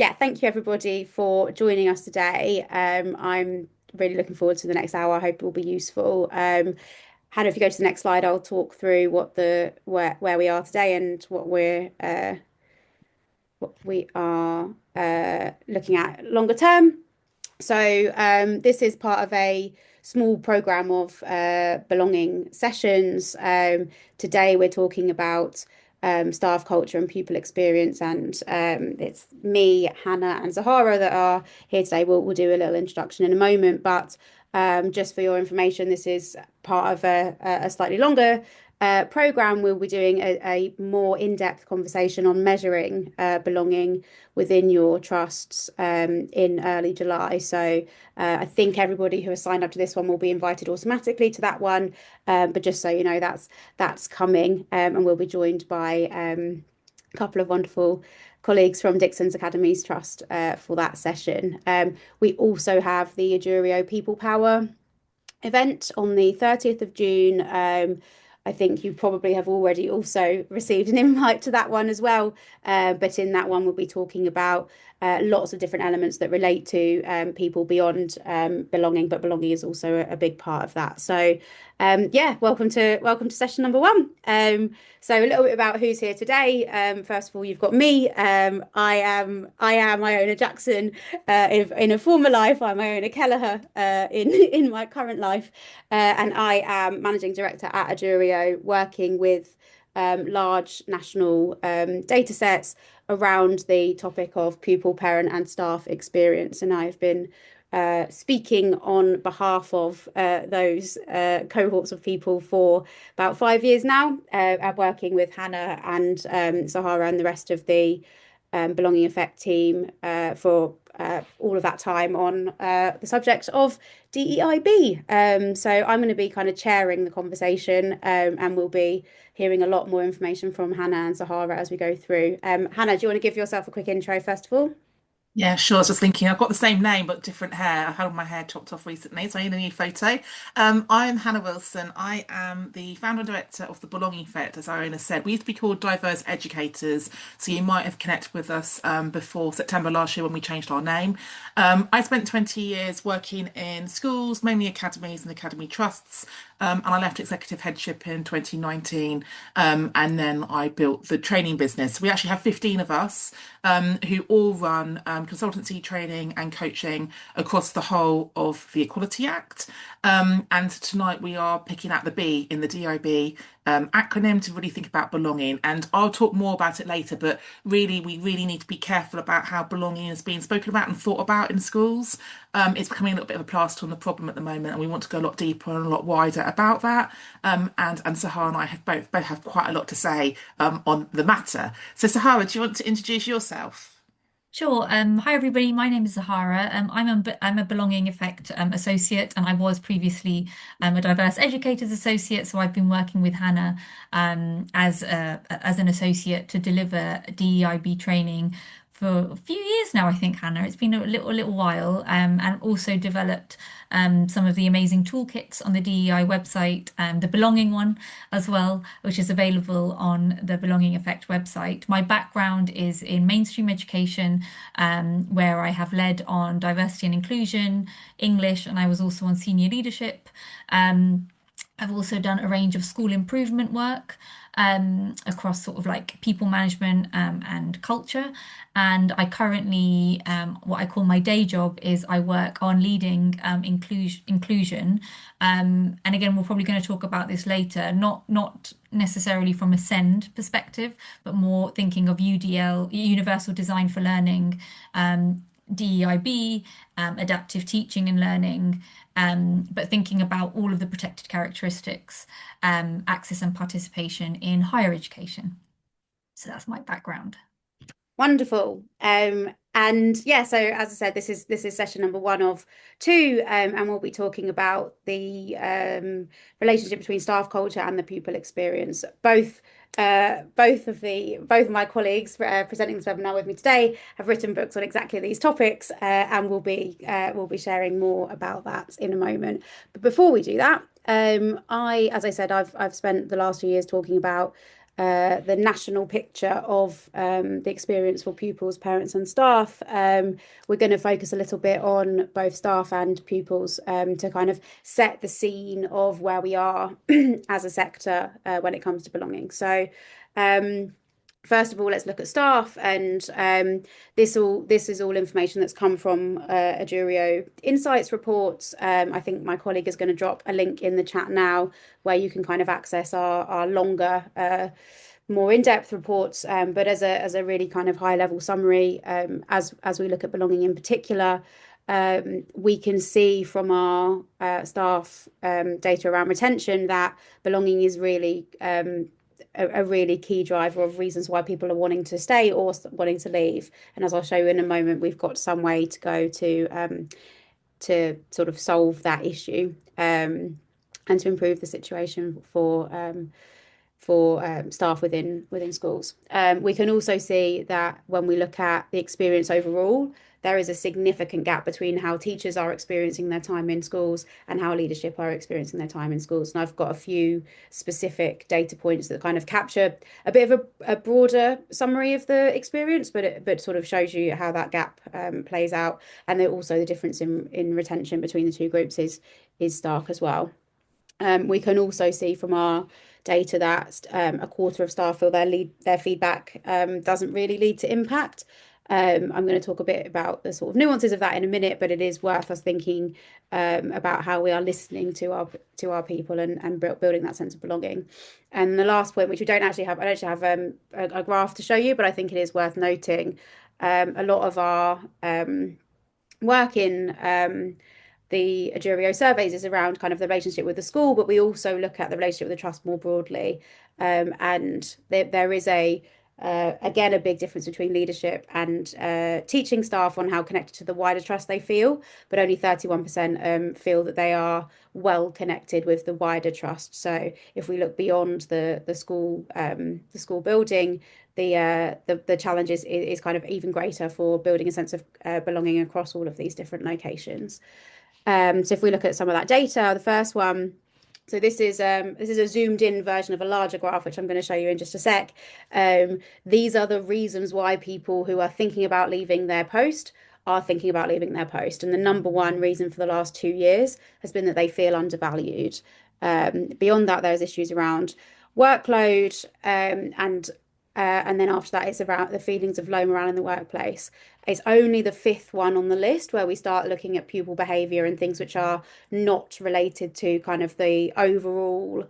yeah, thank you everybody for joining us today. I'm really looking forward to the next hour. I hope it will be useful. Hannah, if you go to the next slide, I'll talk through where we are today and what we are looking at longer term. So this is part of a small program of belonging sessions. Today we're talking about staff culture and pupil experience, and it's me, Hannah, and Zahara that are here today. We'll do a little introduction in a moment, but just for your information, this is part of a slightly longer program. We'll be doing a more in-depth conversation on measuring belonging within your trusts in early July. So I think everybody who has signed up to this one will be invited automatically to that one. But just so you know, that's coming, and we'll be joined by a couple of wonderful colleagues from Dixon's Academies Trust for that session. We also have the Ajurio People Power event on the 30th of June. I think you probably have already also received an invite to that one as well. But in that one, we'll be talking about lots of different elements that relate to people beyond belonging, but belonging is also a big part of that. So yeah, welcome to session number one. So a little bit about who's here today. First of all, you've got me. I am Iona Jackson. In a former life, I'm Iona Kelliher. In my current life, and I am managing director at Ajurio, working with large national data sets around the topic of pupil, parent, and staff experience. And I've been speaking on behalf of those cohorts of people for about 5 years now. I'm working with Hannah and Zahara and the rest of the Belonging Effect team for all of that time on the subject of DEIB. So I'm going to be kind of chairing the conversation, and we'll be hearing a lot more information from Hannah and Zahara as we go through. Hannah, do you want to give yourself a quick intro first of all? Yeah, sure. I was just thinking, I've got the same name but different hair. I had my hair chopped off recently, so I need a new photo. I'm Hannah Wilson. I am the founder and director of the Belonging Effect, as Iona said. We used to be called Diverse Educators, so you might have connected with us before September last year when we changed our name. I spent 20 years working in schools, mainly academies and academy trusts, and I left executive headship in 2019, and then I built the training business. We actually have 15 of us who all run consultancy, training, and coaching across the whole of the Equality Act. And tonight we are picking out the B in the DIB acronym to really think about belonging. And I'll talk more about it later, but really, we really need to be careful about how belonging is being spoken about and thought about in schools. It's becoming a little bit of a plaster on the problem at the moment, and we want to go a lot deeper and a lot wider about that. And Sahara and I have both have quite a lot to say on the matter. So Sahara, do you want to introduce yourself? Sure. Hi everybody. My name is Zahara. I'm a Belonging Effect associate, and I was previously a Diverse Educators associate. So I've been working with Hannah as an associate to deliver DEIB training for a few years now. I think Hannah. It's been a little while, and also developed some of the amazing toolkits on the DEI website, the Belonging one as well, which is available on the Belonging Effect website. My background is in mainstream education, where I have led on diversity and inclusion, English, and I was also on senior leadership. I've also done a range of school improvement work across sort of like people management and culture. And I currently, what I call my day job is I work on leading inclusion. And again, we're probably going to talk about this later, not necessarily from a SEND perspective, but more thinking of UDL, Universal Design for Learning, DEIB, adaptive teaching and learning, but thinking about all of the protected characteristics, access and participation in higher education. So that's my background. Wonderful. And yeah, so as I said, this is session number one of two, and we'll be talking about the relationship between staff culture and the pupil experience. Both of my colleagues presenting this webinar with me today have written books on exactly these topics, and we'll be sharing more about that in a moment. But before we do that, as I said, I've spent the last few years talking about the national picture of the experience for pupils, parents, and staff. We're going to focus a little bit on both staff and pupils to kind of set the scene of where we are as a sector when it comes to belonging. So, first of all, let's look at staff, and this is all information that's come from a Jurio Insights report. I think my colleague is going to drop a link in the chat now where you can kind of access our longer, more in-depth reports. But as a really kind of high-level summary, as we look at belonging in particular, we can see from our staff data around retention that belonging is really a really key driver of reasons why people are wanting to stay or wanting to leave. And as I'll show you in a moment, we've got some way to go to sort of solve that issue and to improve the situation for staff within schools. We can also see that when we look at the experience overall, there is a significant gap between how teachers are experiencing their time in schools and how leadership are experiencing their time in schools. And I've got a few specific data points that kind of capture a bit of a broader summary of the experience, but sort of shows you how that gap plays out. And then also the difference in retention between the two groups is stark as well. We can also see from our data that a quarter of staff feel their feedback doesn't really lead to impact. I'm going to talk a bit about the sort of nuances of that in a minute, but it is worth us thinking about how we are listening to our people and building that sense of belonging. And the last point, which I don't actually have a graph to show you, but I think it is worth noting. A lot of our work in the Jurio surveys is around kind of the relationship with the school, but we also look at the relationship with the trust more broadly. And there is again, a big difference between leadership and teaching staff on how connected to the wider trust they feel, but only 31% feel that they are well connected with the wider trust. So if we look beyond the school building, the challenge is kind of even greater for building a sense of belonging across all of these different locations. So if we look at some of that data, the first one, so this is a zoomed in version of a larger graph, which I'm going to show you in just a sec. These are the reasons why people who are thinking about leaving their post are thinking about leaving their post. And the number one reason for the last 2 years has been that they feel undervalued. Beyond that, there's issues around workload, and then after that, it's about the feelings of low morale in the workplace. It's only the fifth one on the list where we start looking at pupil behaviour and things which are not related to kind of the overall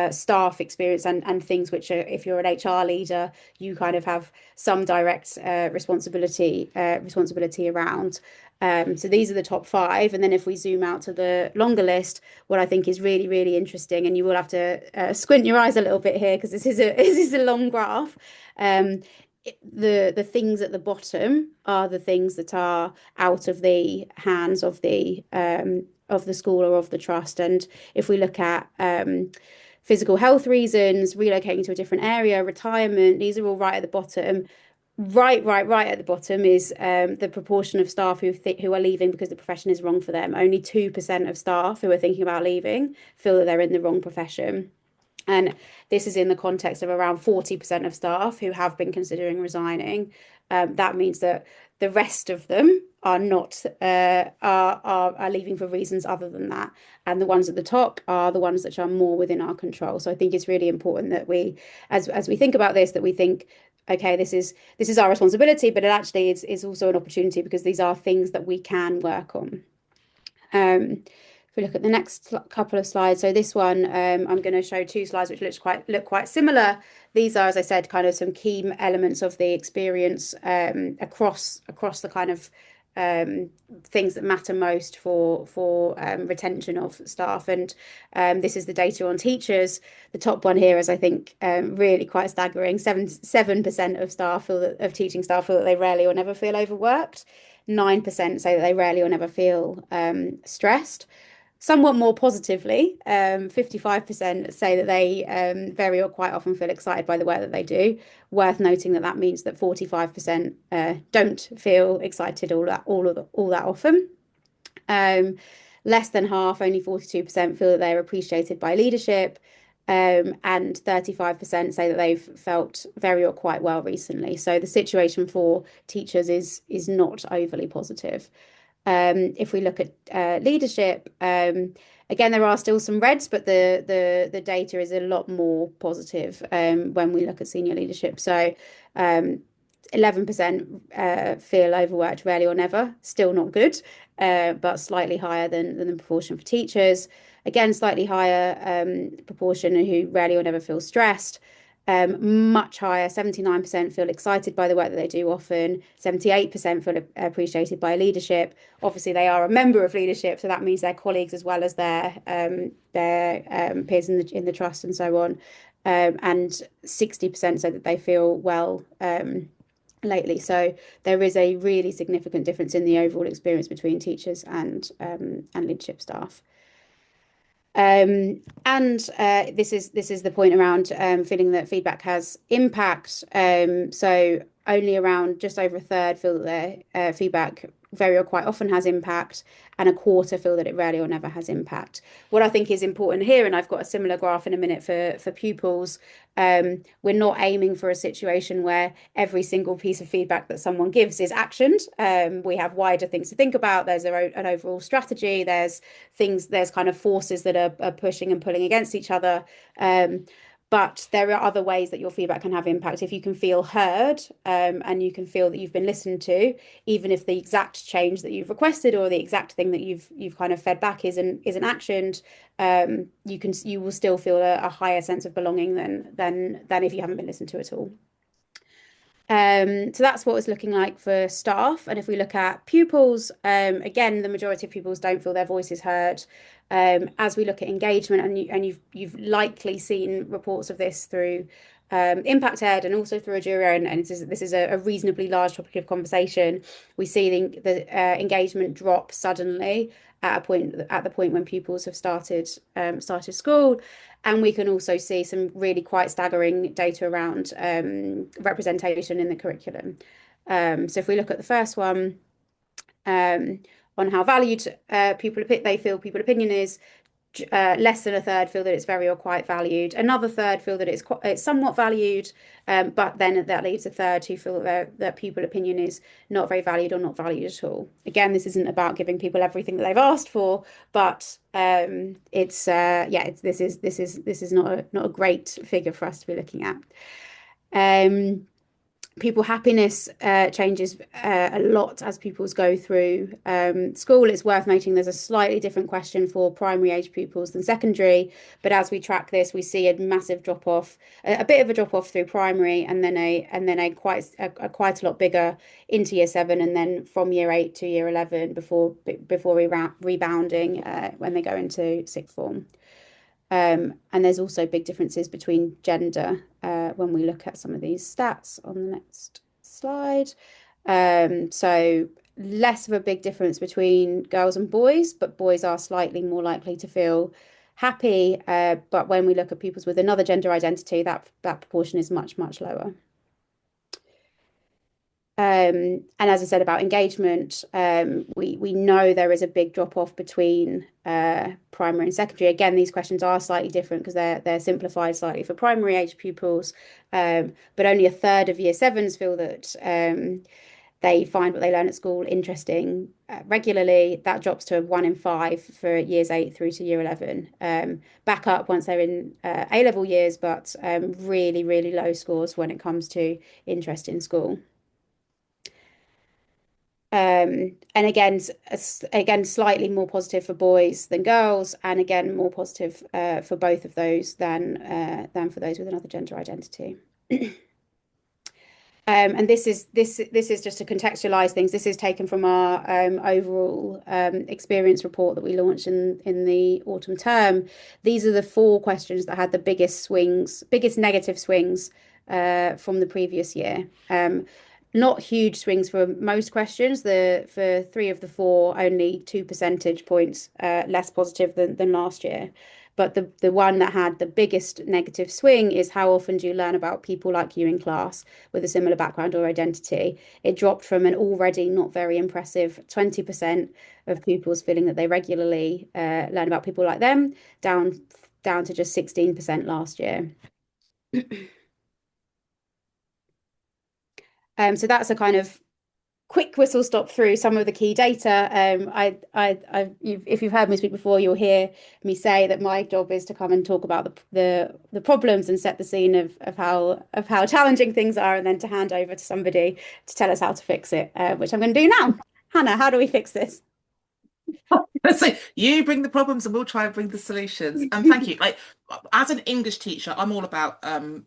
staff experience and things which are, if you're an HR leader, you kind of have some direct responsibility around. So these are the top 5. And then if we zoom out to the longer list, what I think is really, really interesting, and you will have to squint your eyes a little bit here because this is a long graph. The things at the bottom are the things that are out of the hands of the school or of the trust. And if we look at physical health reasons, relocating to a different area, retirement, these are all right at the bottom. Right at the bottom is the proportion of staff who are leaving because the profession is wrong for them. Only 2% of staff who are thinking about leaving feel that they're in the wrong profession. And this is in the context of around 40% of staff who have been considering resigning. That means that the rest of them are not are leaving for reasons other than that. And the ones at the top are the ones that are more within our control. So I think it's really important that we, as we think about this, that we think, okay, this is our responsibility, but it actually is also an opportunity because these are things that we can work on. If we look at the next couple of slides, so this one, I'm going to show 2 slides which look quite similar. These are, as I said, kind of some key elements of the experience across the kind of things that matter most for retention of staff. And this is the data on teachers. The top one here is, I think, really quite staggering. 7% of staff of teaching staff feel that they rarely or never feel overworked. 9% say that they rarely or never feel stressed. Somewhat more positively, 55% say that they very or quite often feel excited by the work that they do. Worth noting that means that 45% don't feel excited all that often. Less than half, only 42%, feel that they're appreciated by leadership. and 35% say that they've felt very or quite well recently. So the situation for teachers is not overly positive. If we look at leadership, again, there are still some reds, but the data is a lot more positive when we look at senior leadership. So 11% feel overworked rarely or never, still not good, but slightly higher than the proportion for teachers. Again, slightly higher proportion who rarely or never feel stressed. Much higher, 79% feel excited by the work that they do often, 78% feel appreciated by leadership. Obviously, they are a member of leadership, so that means their colleagues as well as their peers in the trust and so on. And 60% say that they feel well lately. So there is a really significant difference in the overall experience between teachers and leadership staff. And this is the point around feeling that feedback has impact. So only around just over a third feel that their feedback very or quite often has impact, and a quarter feel that it rarely or never has impact. What I think is important here, and I've got a similar graph in a minute for pupils, we're not aiming for a situation where every single piece of feedback that someone gives is actioned. We have wider things to think about. There's an overall strategy. There's kind of forces that are pushing and pulling against each other. But there are other ways that your feedback can have impact. If you can feel heard and you can feel that you've been listened to, even if the exact change that you've requested or the exact thing that you've kind of fed back isn't actioned, you will still feel a higher sense of belonging than if you haven't been listened to at all. So that's what it's looking like for staff. And if we look at pupils, again, the majority of pupils don't feel their voice is heard. As we look at engagement, and you've likely seen reports of this through Impact Ed and also through a jury, and this is a reasonably large topic of conversation. We see the engagement drop suddenly at the point when pupils have started school. And we can also see some really quite staggering data around representation in the curriculum. So if we look at the first one, on how valued they feel pupil opinion is, less than a third feel that it's very or quite valued. Another third feel that it's somewhat valued, but then that leaves a third who feel that pupil opinion is not very valued or not valued at all. Again, this isn't about giving people everything that they've asked for, but this is not a great figure for us to be looking at. Pupil happiness changes a lot as pupils go through school. It's worth noting there's a slightly different question for primary age pupils than secondary, but as we track this, we see a massive drop off, a bit of a drop off through primary, and then a quite a lot bigger into year 7, and then from year 8 to year 11 before rebounding when they go into sixth form. And there's also big differences between gender when we look at some of these stats on the next slide. So less of a big difference between girls and boys, but boys are slightly more likely to feel happy. But when we look at pupils with another gender identity, that proportion is much, much lower. And as I said about engagement, we know there is a big drop off between primary and secondary. Again, these questions are slightly different because they're simplified slightly for primary age pupils, but only a third of year 7s feel that they find what they learn at school interesting regularly. That drops to 1 in 5 for years 8 through to year 11. Back up once they're in A-level years, but really, really low scores when it comes to interest in school. And again, slightly more positive for boys than girls, and again, more positive for both of those than for those with another gender identity. And this is just to contextualize things. This is taken from our overall experience report that we launched in the autumn term. These are the 4 questions that had the biggest negative swings from the previous year. Not huge swings for most questions. For 3 of the 4, only 2 percentage points less positive than last year. But the one that had the biggest negative swing is how often do you learn about people like you in class with a similar background or identity? It dropped from an already not very impressive 20% of pupils feeling that they regularly learn about people like them, down down to just 16% last year. So that's a kind of quick whistle stop through some of the key data. If you've heard me speak before, you'll hear me say that my job is to come and talk about the problems and set the scene of how challenging things are, and then to hand over to somebody to tell us how to fix it, which I'm going to do now. Hannah, how do we fix this? So you bring the problems and we'll try and bring the solutions. And thank you. Like as an English teacher, I'm all about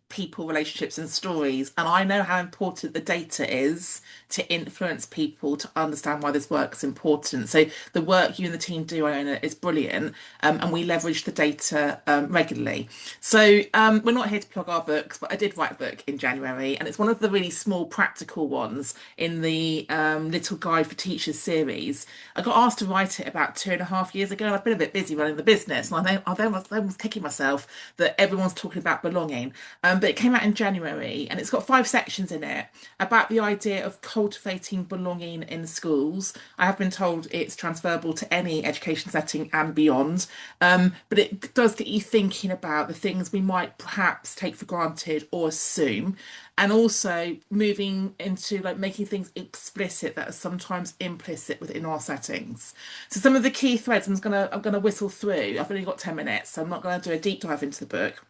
people, relationships, and stories. And I know how important the data is to influence people to understand why this work is important. So the work you and the team do, Iona, is brilliant. And we leverage the data regularly. So we're not here to plug our books, but I did write a book in January, and it's one of the really small practical ones in the Little Guide for Teachers series. I got asked to write it about 2.5 years ago, and I've been a bit busy running the business, and I then was kicking myself that everyone's talking about belonging. But it came out in January, and it's got 5 sections in it about the idea of cultivating belonging in schools. I have been told it's transferable to any education setting and beyond, but it does get you thinking about the things we might perhaps take for granted or assume, and also moving into like making things explicit that are sometimes implicit within our settings. So some of the key threads I'm gonna whistle through. I've only got 10 minutes, so I'm not going to do a deep dive into the book.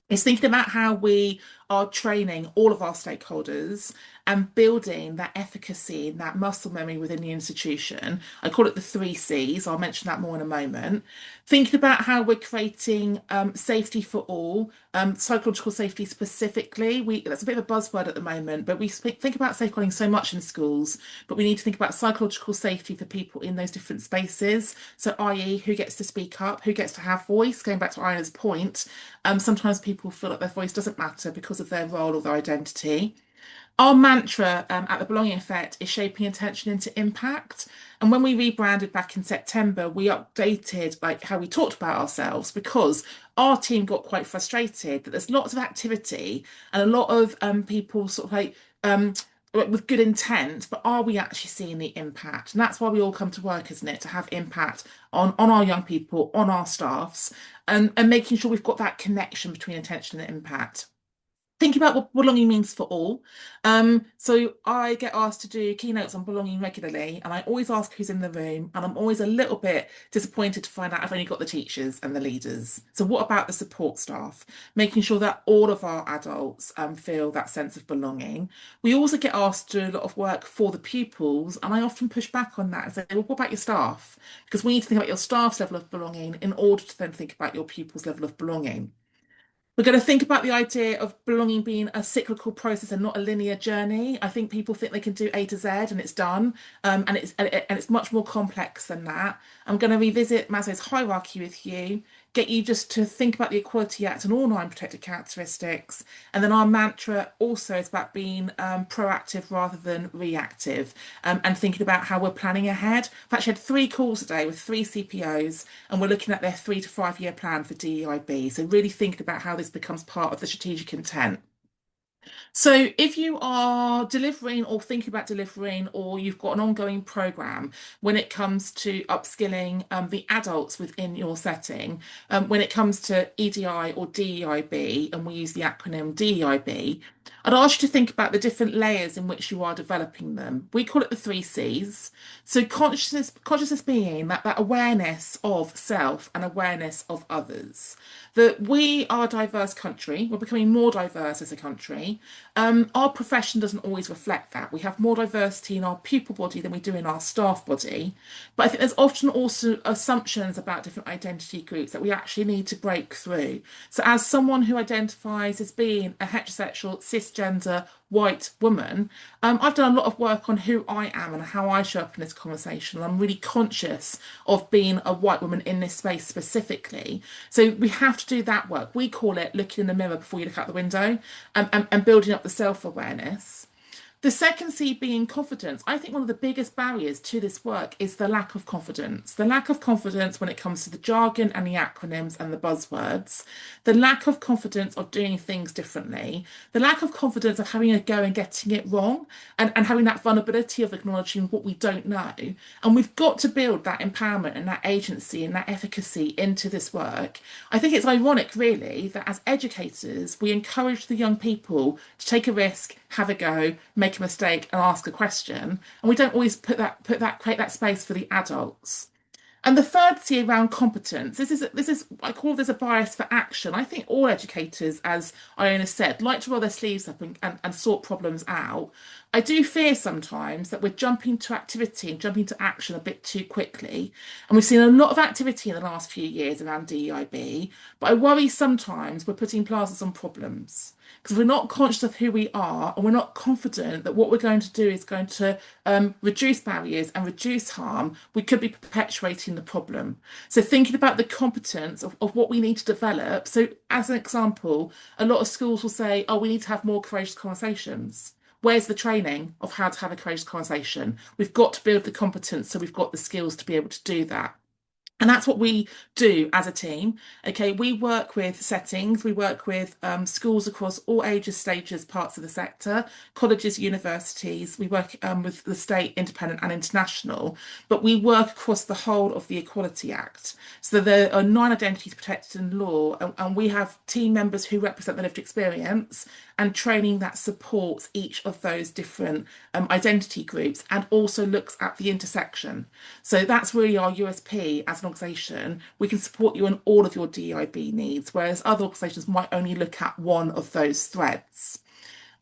It's thinking about how we are training all of our stakeholders and building that efficacy and that muscle memory within the institution. I call it the 3 Cs. I'll mention that more in a moment. Thinking about how we're creating safety for all, psychological safety specifically. That's a bit of a buzzword at the moment, but we think about safeguarding so much in schools, but we need to think about psychological safety for people in those different spaces. So, i.e., who gets to speak up, who gets to have voice. Going back to Iona's point, sometimes people feel like their voice doesn't matter because of their role or their identity. Our mantra at the Belonging Effect is shaping attention into impact. And when we rebranded back in September, we updated like how we talked about ourselves because our team got quite frustrated that there's lots of activity and a lot of people sort of like with good intent, but are we actually seeing the impact? And that's why we all come to work, isn't it? To have impact on our young people, on our staffs, and making sure we've got that connection between intention and impact. Thinking about what belonging means for all. So I get asked to do keynotes on belonging regularly, and I always ask who's in the room, and I'm always a little bit disappointed to find out I've only got the teachers and the leaders. So what about the support staff? Making sure that all of our adults feel that sense of belonging. We also get asked to do a lot of work for the pupils, and I often push back on that and say, well, what about your staff? Because we need to think about your staff's level of belonging in order to then think about your pupils' level of belonging. We're going to think about the idea of belonging being a cyclical process and not a linear journey. I think people think they can do A to Z and it's done, and it's much more complex than that. I'm going to revisit Maslow's hierarchy with you, get you just to think about the Equality Act and all 9 protected characteristics, and then our mantra also is about being proactive rather than reactive, and thinking about how we're planning ahead. I've actually had 3 calls today with 3 CPOs, and we're looking at their 3 to 5 year plan for DEIB. So really thinking about how this becomes part of the strategic intent. So if you are delivering or thinking about delivering, or you've got an ongoing program when it comes to upskilling the adults within your setting, when it comes to EDI or DEIB, and we use the acronym DEIB, I'd ask you to think about the different layers in which you are developing them. We call it the 3 Cs. So consciousness being that awareness of self and awareness of others. That we are a diverse country. We're becoming more diverse as a country. Our profession doesn't always reflect that. We have more diversity in our pupil body than we do in our staff body. But I think there's often also assumptions about different identity groups that we actually need to break through. So as someone who identifies as being a heterosexual, cisgender, white woman, I've done a lot of work on who I am and how I show up in this conversation. And I'm really conscious of being a white woman in this space specifically. So we have to do that work. We call it looking in the mirror before you look out the window, and building up the self-awareness. The second C being confidence. I think one of the biggest barriers to this work is the lack of confidence. The lack of confidence when it comes to the jargon and the acronyms and the buzzwords. The lack of confidence of doing things differently. The lack of confidence of having a go and getting it wrong and having that vulnerability of acknowledging what we don't know. And we've got to build that empowerment and that agency and that efficacy into this work. I think it's ironic, really, that as educators, we encourage the young people to take a risk, have a go, make a mistake, and ask a question. And we don't always create that space for the adults. And the third C around competence, this is I call this a bias for action. I think all educators, as Iona said, like to roll their sleeves up and sort problems out. I do fear sometimes that we're jumping to activity and jumping to action a bit too quickly. And we've seen a lot of activity in the last few years around DEIB, but I worry sometimes we're putting plazas on problems because we're not conscious of who we are and we're not confident that what we're going to do is going to reduce barriers and reduce harm. We could be perpetuating the problem. So thinking about the competence of what we need to develop. So as an example, a lot of schools will say, oh, we need to have more courageous conversations. Where's the training of how to have a courageous conversation? We've got to build the competence so we've got the skills to be able to do that. And that's what we do as a team. Okay, we work with settings, we work with schools across all ages, stages, parts of the sector, colleges, universities, we work with the state, independent and international, but we work across the whole of the Equality Act. So there are 9 identities protected in law, and we have team members who represent the lived experience and training that supports each of those different identity groups and also looks at the intersection. So that's really our USP as an organisation. We can support you on all of your DEIB needs, whereas other organisations might only look at one of those threads.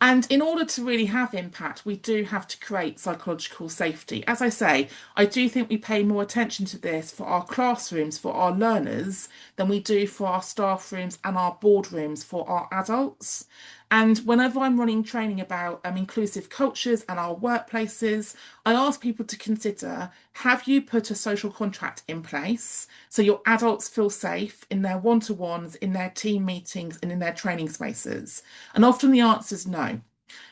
And in order to really have impact, we do have to create psychological safety. As I say, I do think we pay more attention to this for our classrooms, for our learners, than we do for our staff rooms and our boardrooms for our adults. And whenever I'm running training about inclusive cultures and our workplaces, I ask people to consider, have you put a social contract in place so your adults feel safe in their one-to-ones, in their team meetings, and in their training spaces? And often the answer is no.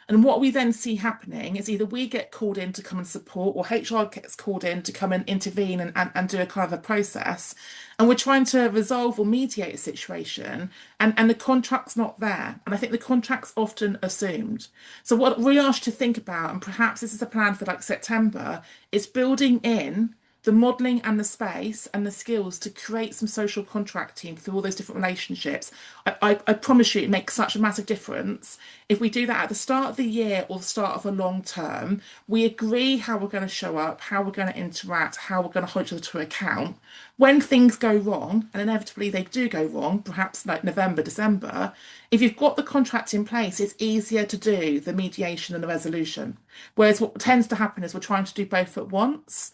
And what we then see happening is either we get called in to come and support, or HR gets called in to come and intervene and do a kind of a process. And we're trying to resolve or mediate a situation, and the contract's not there. And I think the contract's often assumed. So what we ask you to think about, and perhaps this is a plan for like September, is building in the modelling and the space and the skills to create some social contracting through all those different relationships. I promise you it makes such a massive difference. If we do that at the start of the year or the start of a long term, we agree how we're going to show up, how we're going to interact, how we're going to hold each other to account. When things go wrong, and inevitably they do go wrong, perhaps like November, December, if you've got the contract in place, it's easier to do the mediation and the resolution. Whereas what tends to happen is we're trying to do both at once.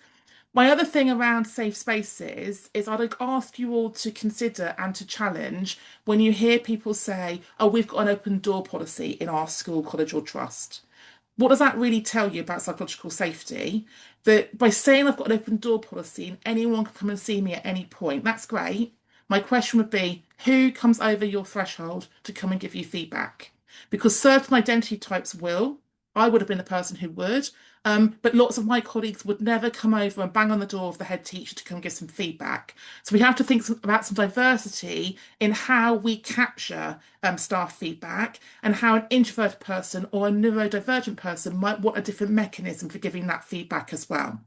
My other thing around safe spaces is I'd ask you all to consider and to challenge when you hear people say, oh, we've got an open door policy in our school, college or trust. What does that really tell you about psychological safety? That by saying I've got an open door policy and anyone can come and see me at any point, that's great. My question would be, who comes over your threshold to come and give you feedback? Because certain identity types will. I would have been the person who would. But lots of my colleagues would never come over and bang on the door of the head teacher to come give some feedback. So we have to think about some diversity in how we capture staff feedback and how an introverted person or a neurodivergent person might want a different mechanism for giving that feedback as well.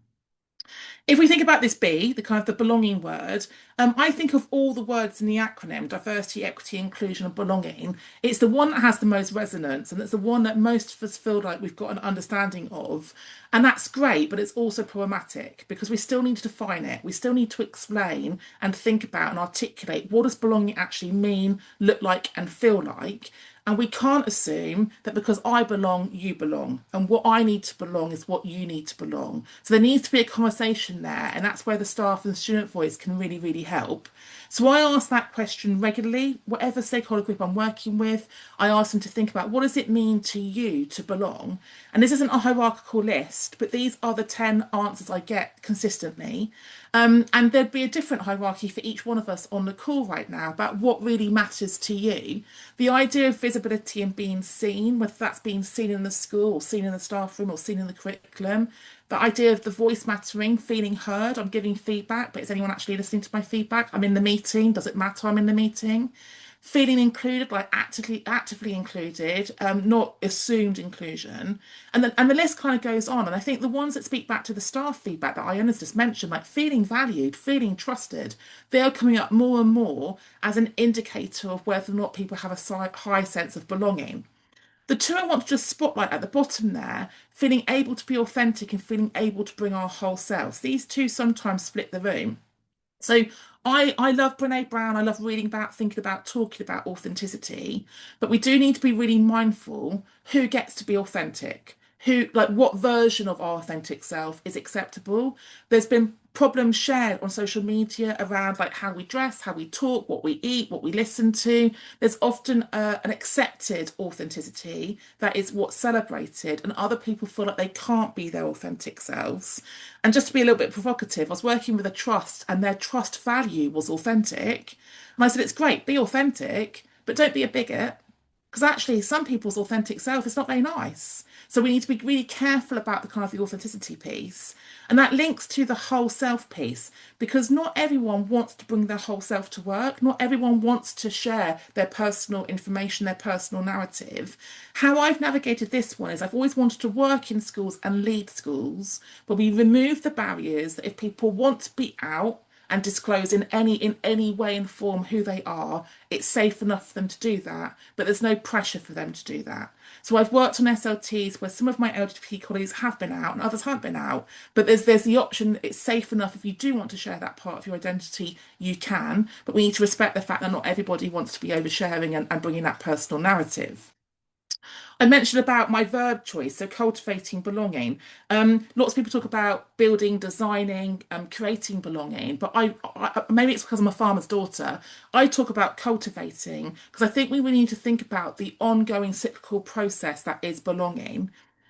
If we think about this B, the kind of the belonging word, I think of all the words in the acronym, diversity, equity, inclusion, and belonging, it's the one that has the most resonance, and it's the one that most of us feel like we've got an understanding of. And that's great, but it's also problematic because we still need to define it. We still need to explain and think about and articulate what does belonging actually mean, look like, and feel like. And we can't assume that because I belong, you belong. And what I need to belong is what you need to belong. So there needs to be a conversation there. And that's where the staff and student voice can really, really help. So I ask that question regularly, whatever stakeholder group I'm working with. I ask them to think about what does it mean to you to belong? And this isn't a hierarchical list, but these are the 10 answers I get consistently. And there'd be a different hierarchy for each one of us on the call right now about what really matters to you. The idea of visibility visibility and being seen, whether that's being seen in the school or seen in the staff room or seen in the curriculum. The idea of the voice mattering, feeling heard. I'm giving feedback, but is anyone actually listening to my feedback? I'm in the meeting. Does it matter I'm in the meeting? Feeling included, like actively included, not assumed inclusion. And the list kind of goes on. And I think the ones that speak back to the staff feedback that Iona's just mentioned, like feeling valued, feeling trusted, they are coming up more and more as an indicator of whether or not people have a high sense of belonging. The two I want to just spotlight at the bottom there, feeling able to be authentic and feeling able to bring our whole selves. These two sometimes split the room. So I love Brene Brown. I love reading about, thinking about, talking about authenticity. But we do need to be really mindful who gets to be authentic, who, like, what version of our authentic self is acceptable. There's been problems shared on social media around like how we dress, how we talk, what we eat, what we listen to. There's often an accepted authenticity that is what's celebrated, and other people feel like they can't be their authentic selves. And just to be a little bit provocative, I was working with a trust and their trust value was authentic. And I said, it's great, be authentic, but don't be a bigot. Because actually, some people's authentic self is not very nice. So we need to be really careful about the kind of the authenticity piece. And that links to the whole self piece, because not everyone wants to bring their whole self to work. Not everyone wants to share their personal information, their personal narrative. How I've navigated this one is I've always wanted to work in schools and lead schools, but we remove the barriers that if people want to be out and disclose in any way and form who they are, it's safe enough for them to do that, but there's no pressure for them to do that. So I've worked on SLTs where some of my LGBT colleagues have been out and others haven't been out, but there's the option, it's safe enough if you do want to share that part of your identity, you can, but we need to respect the fact that not everybody wants to be oversharing and bringing that personal narrative. I mentioned about my verb choice, so cultivating belonging. Lots of people talk about building, designing, creating belonging, but maybe it's because I'm a farmer's daughter. I talk about cultivating because I think we really need to think about the ongoing cyclical process that is belonging.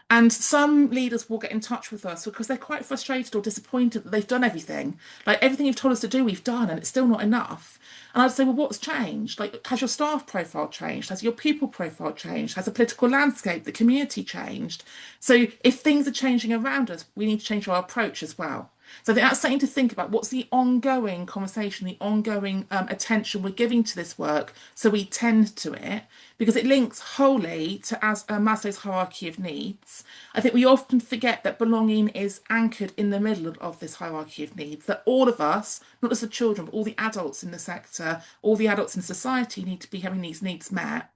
And some leaders will get in touch with us because they're quite frustrated or disappointed that they've done everything. Like everything you've told us to do, we've done, and it's still not enough. And I'd say, well, what's changed? Like, has your staff profile changed? Has your pupil profile changed? Has the political landscape, the community changed? So if things are changing around us, we need to change our approach as well. So I think that's something to think about. What's the ongoing conversation, the ongoing attention we're giving to this work so we tend to it? Because it links wholly to Maslow's hierarchy of needs. I think we often forget that belonging is anchored in the middle of this hierarchy of needs, that all of us, not just the children, but all the adults in the sector, all the adults in society need to be having these needs met.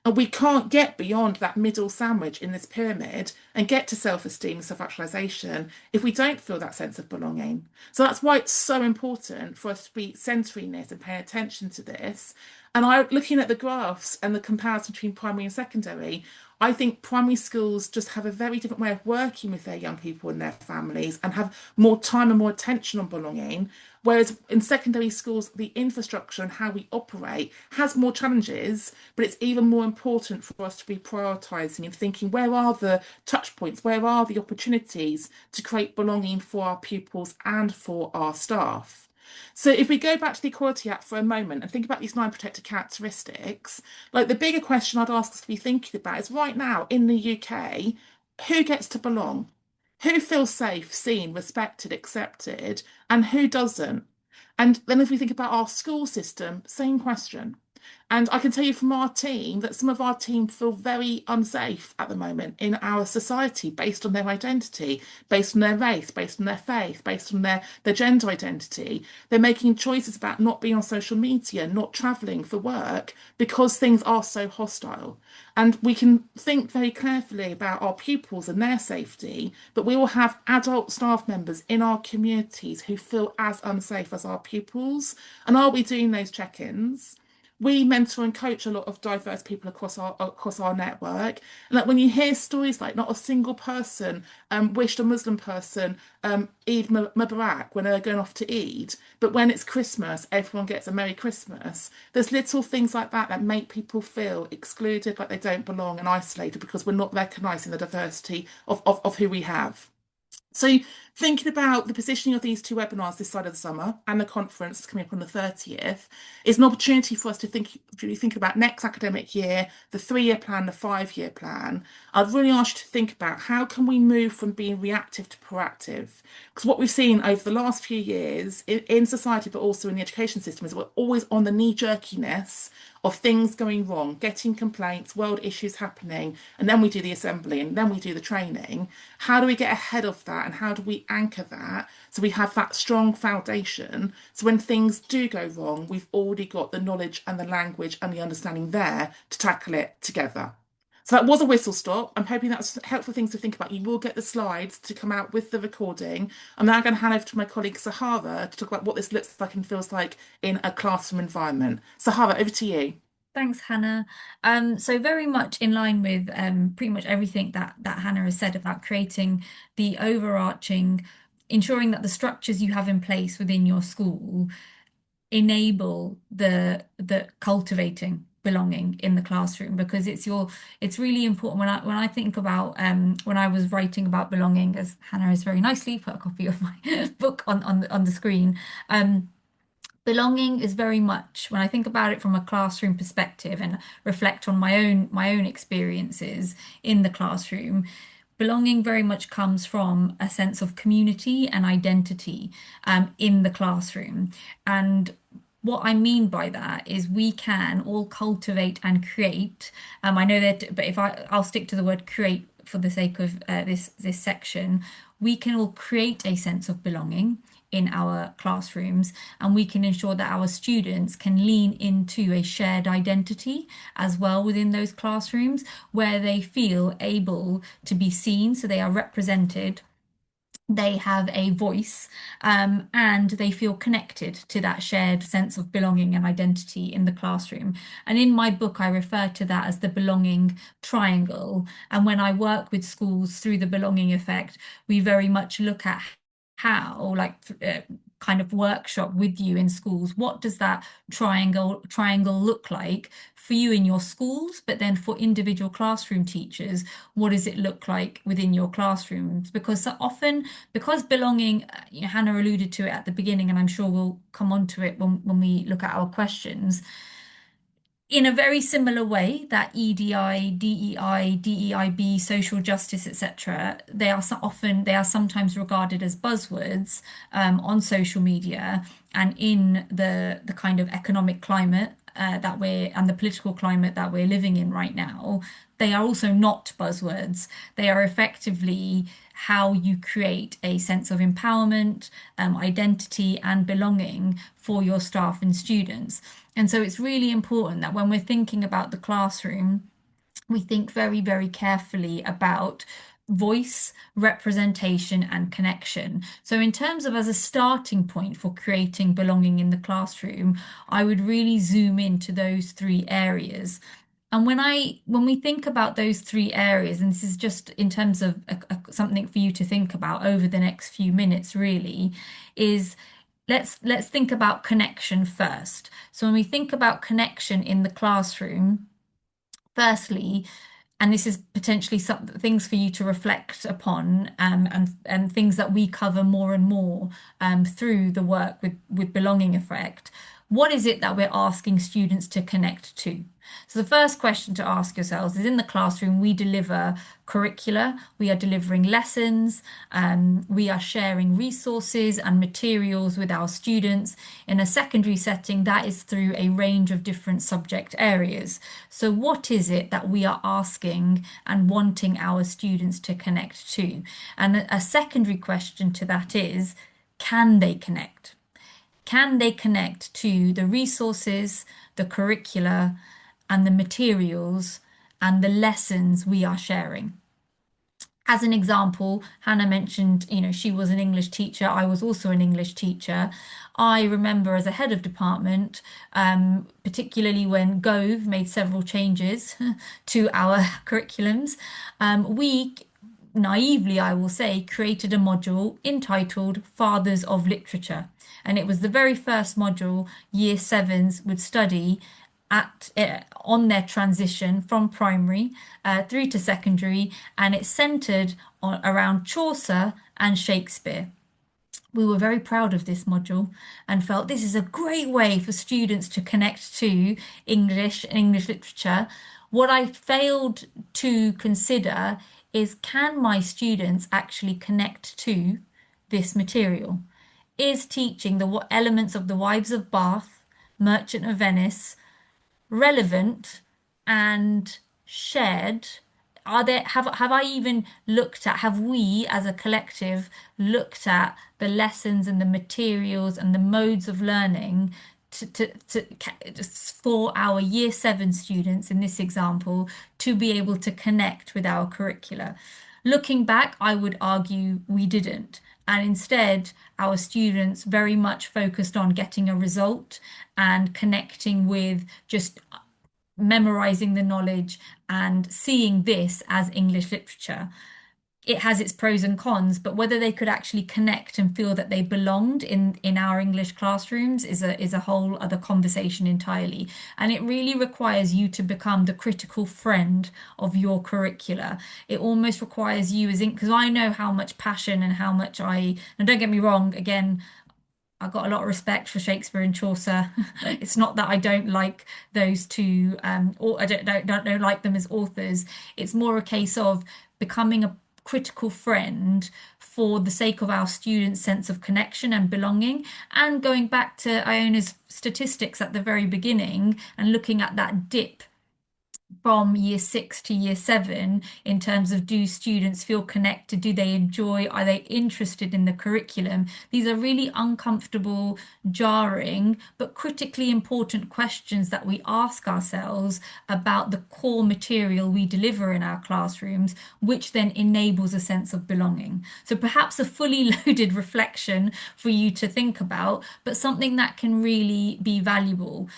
And we can't get beyond that middle sandwich in this pyramid and get to self-esteem and self-actualization if we don't feel that sense of belonging. So that's why it's so important for us to be centering this and paying attention to this. And looking at the graphs and the comparison between primary and secondary, I think primary schools just have a very different way of working with their young people and their families and have more time and more attention on belonging. Whereas in secondary schools, the infrastructure and how we operate has more challenges, but it's even more important for us to be prioritising and thinking, where are the touch points, where are the opportunities to create belonging for our pupils and for our staff? So if we go back to the Equality Act for a moment and think about these 9 protected characteristics, like the bigger question I'd ask us to be thinking about is right now in the UK, who gets to belong? Who feels safe, seen, respected, accepted, and who doesn't? And then if we think about our school system, same question. And I can tell you from our team that some of our team feel very unsafe at the moment in our society based on their identity, based on their race, based on their faith, based on their gender identity. They're making choices about not being on social media, not travelling for work because things are so hostile. And we can think very carefully about our pupils and their safety, but we will have adult staff members in our communities who feel as unsafe as our pupils. And are we doing those check-ins? We mentor and coach a lot of diverse people across our network. And like when you hear stories like not a single person wished a Muslim person Eid Mubarak when they're going off to Eid, but when it's Christmas, everyone gets a Merry Christmas. There's little things like that that make people feel excluded, like they don't belong and isolated because we're not recognising the diversity of who we have. So thinking about the positioning of these two webinars this side of the summer and the conference coming up on the 30th is an opportunity for us to think about next academic year, the 3-year plan, the 5-year plan. I'd really ask you to think about how can we move from being reactive to proactive? Because what we've seen over the last few years in society, but also in the education system, is we're always on the knee-jerkiness of things going wrong, getting complaints, world issues happening, and then we do the assembly and then we do the training. How do we get ahead of that and how do we anchor that so we have that strong foundation so when things do go wrong, we've already got the knowledge and the language and the understanding there to tackle it together. So that was a whistle stop. I'm hoping that's helpful things to think about. You will get the slides to come out with the recording. I'm now going to hand over to my colleague Zahara to talk about what this looks like and feels like in a classroom environment. Zahara, over to you. Thanks, Hannah. So very much in line with pretty much everything that Hannah has said about creating the overarching, ensuring that the structures you have in place within your school enable the cultivating belonging in the classroom, because it's really important. When I think about when I was writing about belonging, as Hannah has very nicely put a copy of my book on the screen. Belonging is very much, when I think about it from a classroom perspective and reflect on my own experiences in the classroom, belonging very much comes from a sense of community and identity in the classroom. And what I mean by that is we can all cultivate and create. I know that, but if I'll stick to the word create for the sake of this section. We can all create a sense of belonging in our classrooms, and we can ensure that our students can lean into a shared identity as well within those classrooms where they feel able to be seen, so they are represented, they have a voice, and they feel connected to that shared sense of belonging and identity in the classroom. And in my book, I refer to that as the belonging triangle. And when I work with schools through the belonging effect, we very much look at how, like, kind of workshop with you in schools. What does that triangle look like for you in your schools? But then for individual classroom teachers, what does it look like within your classrooms? Because so often, because belonging, Hannah alluded to it at the beginning, and I'm sure we'll come on to it when we look at our questions. In a very similar way that EDI, DEI, DEIB, social justice, etc., they are sometimes regarded as buzzwords on social media and in the kind of economic climate and the political climate that we're living in right now. They are also not buzzwords. They are effectively how you create a sense of empowerment, identity, and belonging for your staff and students. And so it's really important that when we're thinking about the classroom, we think very, very carefully about voice, representation, and connection. So in terms of as a starting point for creating belonging in the classroom, I would really zoom into those three areas. And when we think about those three areas, and this is just in terms of something for you to think about over the next few minutes, really, is let's think about connection first. So when we think about connection in the classroom, firstly, and this is potentially some things for you to reflect upon, and things that we cover more and more through the work with Belonging Effect. What is it that we're asking students to connect to? So the first question to ask yourselves is, in the classroom, we deliver curricula, we are delivering lessons, we are sharing resources and materials with our students. In a secondary setting, that is through a range of different subject areas. So what is it that we are asking and wanting our students to connect to? And a secondary question to that is, can they connect? Can they connect to the resources, the curricula, and the materials and the lessons we are sharing? As an example, Hannah mentioned, she was an English teacher. I was also an English teacher. I remember as a head of department, particularly when Gove made several changes to our curriculums, we naively, I will say, created a module entitled Fathers of Literature. And it was the very first module year sevens would study on their transition from primary through to secondary, and it's centered around Chaucer and Shakespeare. We were very proud of this module and felt this is a great way for students to connect to English and English literature. What I failed to consider is, can my students actually connect to this material? Is teaching the elements of the Wives of Bath, Merchant of Venice, relevant and shared? Are there, have I even looked at, have we as a collective looked at the lessons and the materials and the modes of learning for our year 7 students in this example to be able to connect with our curricula? Looking back, I would argue we didn't. And instead, our students very much focused on getting a result and connecting with just memorizing the knowledge and seeing this as English literature. It has its pros and cons, but whether they could actually connect and feel that they belonged in our English classrooms is a whole other conversation entirely. And it really requires you to become the critical friend of your curricula. It almost requires you as in, because I know how much passion and how much and don't get me wrong, again, I've got a lot of respect for Shakespeare and Chaucer. It's not that I don't like those two, or I don't like them as authors. It's more a case of becoming a critical friend for the sake of our students' sense of connection and belonging. And going back to Iona's statistics at the very beginning and looking at that dip from year 6 to year 7 in terms of, do students feel connected? Do they enjoy? Are they interested in the curriculum? These are really uncomfortable, jarring, but critically important questions that we ask ourselves about the core material we deliver in our classrooms, which then enables a sense of belonging. So perhaps a fully loaded reflection for you to think about, but something that can really be valuable.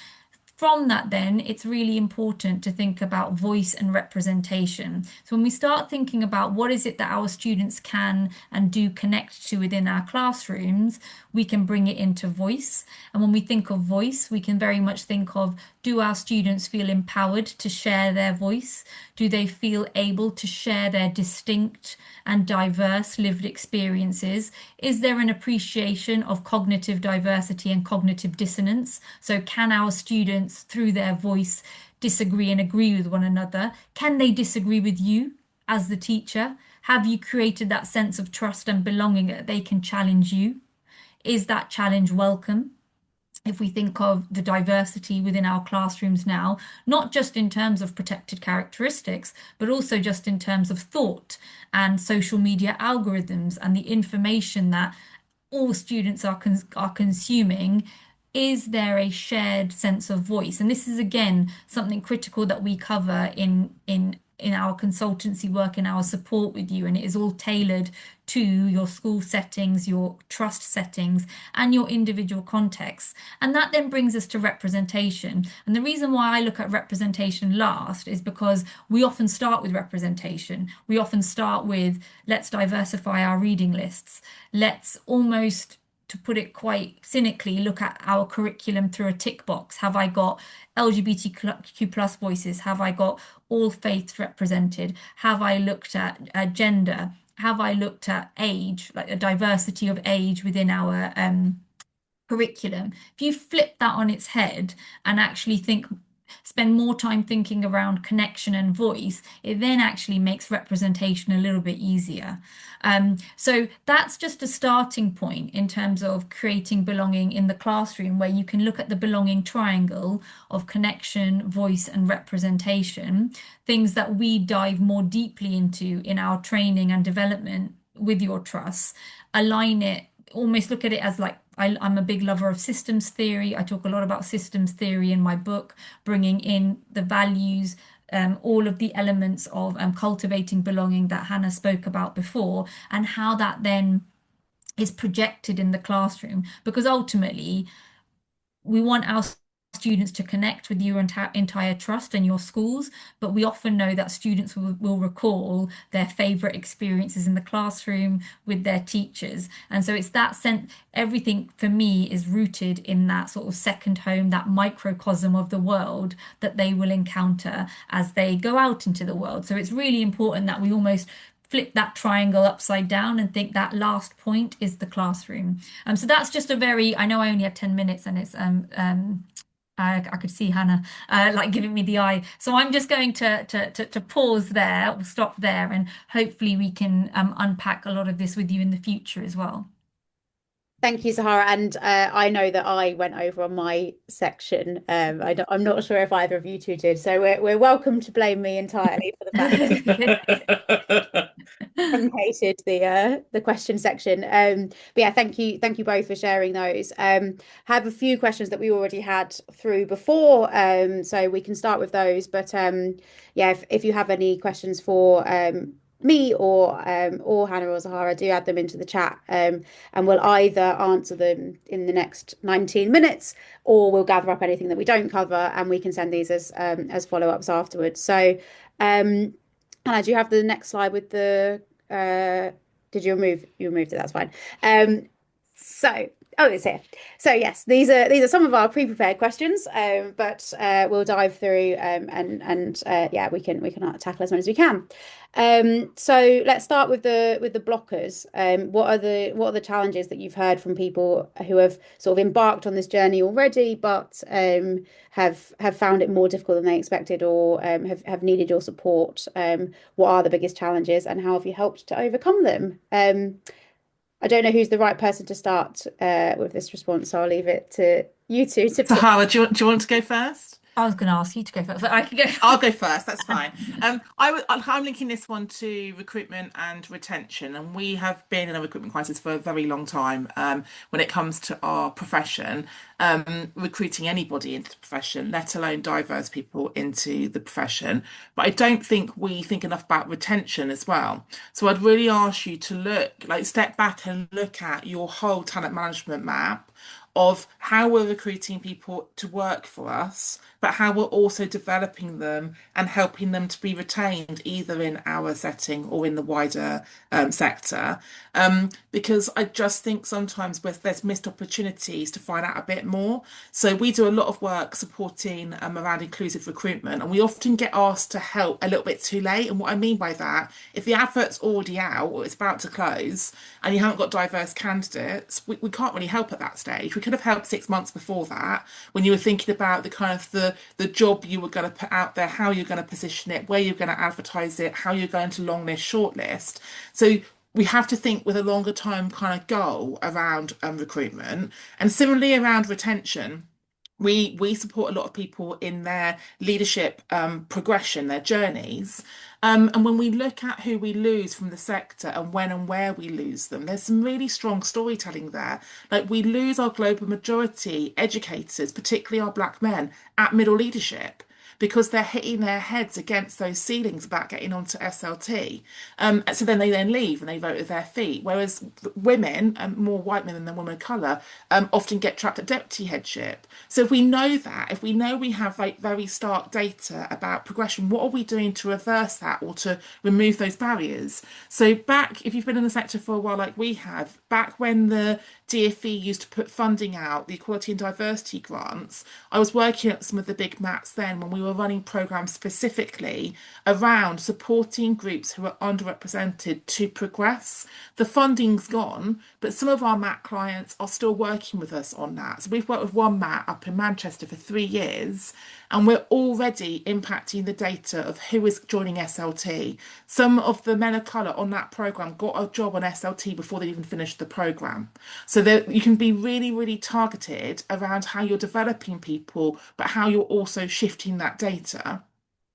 From that, then, it's really important to think about voice and representation. So when we start thinking about what is it that our students can and do connect to within our classrooms, we can bring it into voice. And when we think of voice, we can very much think of, do our students feel empowered to share their voice? Do they feel able to share their distinct and diverse lived experiences? Is there an appreciation of cognitive diversity and cognitive dissonance? So can our students, through their voice, disagree and agree with one another? Can they disagree with you as the teacher? Have you created that sense of trust and belonging that they can challenge you? Is that challenge welcome? If we think of the diversity within our classrooms now, not just in terms of protected characteristics, but also just in terms of thought and social media algorithms and the information that all students are consuming, is there a shared sense of voice? And this is again something critical that we cover in our consultancy work, in our support with you, and it is all tailored to your school settings, your trust settings, and your individual contexts. And that then brings us to representation. And the reason why I look at representation last is because we often start with representation. We often start with, let's diversify our reading lists. Let's almost, to put it quite cynically, look at our curriculum through a tick box. Have I got LGBTQ plus voices? Have I got all faiths represented? Have I looked at gender? Have I looked at age, like a diversity of age within our curriculum? If you flip that on its head and actually spend more time thinking around connection and voice, it then actually makes representation a little bit easier. So that's just a starting point in terms of creating belonging in the classroom, where you can look at the belonging triangle of connection, voice, and representation, things that we dive more deeply into in our training and development with your trusts. Align it, almost look at it as like, I'm a big lover of systems theory. I talk a lot about systems theory in my book, bringing in the values, all of the elements of cultivating belonging that Hannah spoke about before, and how that then is projected in the classroom. Because ultimately, we want our students to connect with your entire trust and your schools, but we often know that students will recall their favorite experiences in the classroom with their teachers. And so it's that sense, everything for me is rooted in that sort of second home, that microcosm of the world that they will encounter as they go out into the world. So it's really important that we almost flip that triangle upside down and think that last point is the classroom. So that's just a very, I know I only have 10 minutes and it's I could see Hannah like giving me the eye. So I'm just going to pause there or stop there, and hopefully we can unpack a lot of this with you in the future as well. Thank you, Zahara. And I know that I went over on my section. I'm not sure if either of you two did. So we're welcome to blame me entirely for the fact that I truncated the question section. But yeah, thank you both for sharing those. Have a few questions that we already had through before, so we can start with those. But yeah, if you have any questions for me or Hannah or Zahara, do add them into the chat, and we'll either answer them in the next 19 minutes, or we'll gather up anything that we don't cover and we can send these as follow-ups afterwards. So Hannah, do you have the next slide with the did you removed it, that's fine. So oh, it's here. So yes, these are some of our pre-prepared questions, but we'll dive through, and yeah, we can tackle as many as we can. So let's start with the blockers. What are the challenges that you've heard from people who have sort of embarked on this journey already, but have found it more difficult than they expected, or have needed your support? What are the biggest challenges, and how have you helped to overcome them? I don't know who's the right person to start with this response, so I'll leave it to you two to pick. Sahara, do you want to go first? I was going to ask you to go first, but I can go. I'll go first. That's fine. I'm linking this one to recruitment and retention, and we have been in a recruitment crisis for a very long time. When it comes to our profession, recruiting anybody into the profession, let alone diverse people into the profession. But I don't think we think enough about retention as well. So I'd really ask you to step back and look at your whole talent management map of how we're recruiting people to work for us, but how we're also developing them and helping them to be retained either in our setting or in the wider sector. Because I just think sometimes there's missed opportunities to find out a bit more. So we do a lot of work supporting around inclusive recruitment, and we often get asked to help a little bit too late. And what I mean by that, if the advert's already out or it's about to close and you haven't got diverse candidates, we can't really help at that stage. We could have helped 6 months before that, when you were thinking about the kind of the job you were going to put out there, how you're going to position it, where you're going to advertise it, how you're going to long list, shortlist. So we have to think with a longer time kind of goal around recruitment, and similarly around retention. We support a lot of people in their leadership progression, their journeys. And when we look at who we lose from the sector and when and where we lose them, there's some really strong storytelling there. Like, we lose our global majority educators, particularly our black men, at middle leadership, because they're hitting their heads against those ceilings about getting onto SLT. So then they leave and they vote with their feet. Whereas women, more white women than women of colour, often get trapped at deputy headship. So if we know that, if we know we have like very stark data about progression, what are we doing to reverse that or to remove those barriers? So back, if you've been in the sector for a while like we have, back when the DfE used to put funding out, the Equality and Diversity grants, I was working at some of the big MATs then when we were running programs specifically around supporting groups who are underrepresented to progress. The funding's gone, but some of our MAT clients are still working with us on that. So we've worked with one MAT up in Manchester for 3 years, and we're already impacting the data of who is joining SLT. Some of the men of colour on that programme got a job on SLT before they even finished the programme. So that you can be really, really targeted around how you're developing people, but how you're also shifting that data.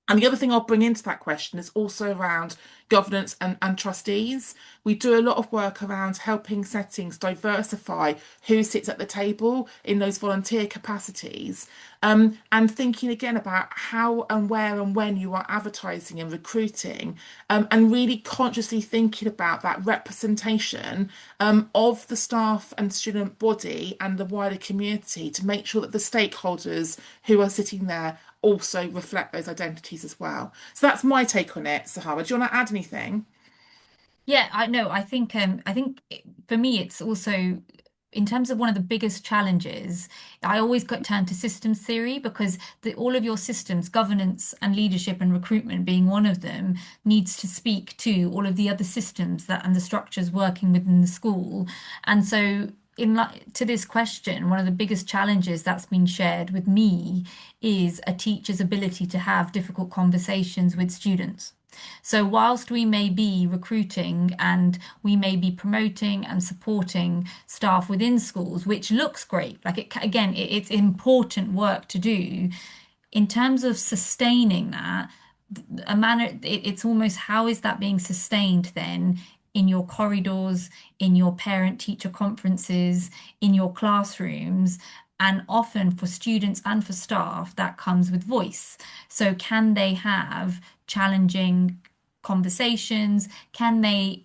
And the other thing I'll bring into that question is also around governance and trustees. We do a lot of work around helping settings diversify who sits at the table in those volunteer capacities, and thinking again about how and where and when you are advertising and recruiting, and really consciously thinking about that representation of the staff and student body and the wider community to make sure that the stakeholders who are sitting there also reflect those identities as well. So that's my take on it. Zahara, do you want to add anything? Yeah, I know. For me, it's also in terms of one of the biggest challenges. I always got turned to systems theory because all of your systems, governance and leadership and recruitment being one of them, needs to speak to all of the other systems that and the structures working within the school. And so, to this question, one of the biggest challenges that's been shared with me is a teacher's ability to have difficult conversations with students. So, whilst we may be recruiting and we may be promoting and supporting staff within schools, which looks great, like it's important work to do, in terms of sustaining that, it's almost how is that being sustained then in your corridors, in your parent teacher conferences, in your classrooms? And often for students and for staff, that comes with voice. So can they have challenging conversations? Can they,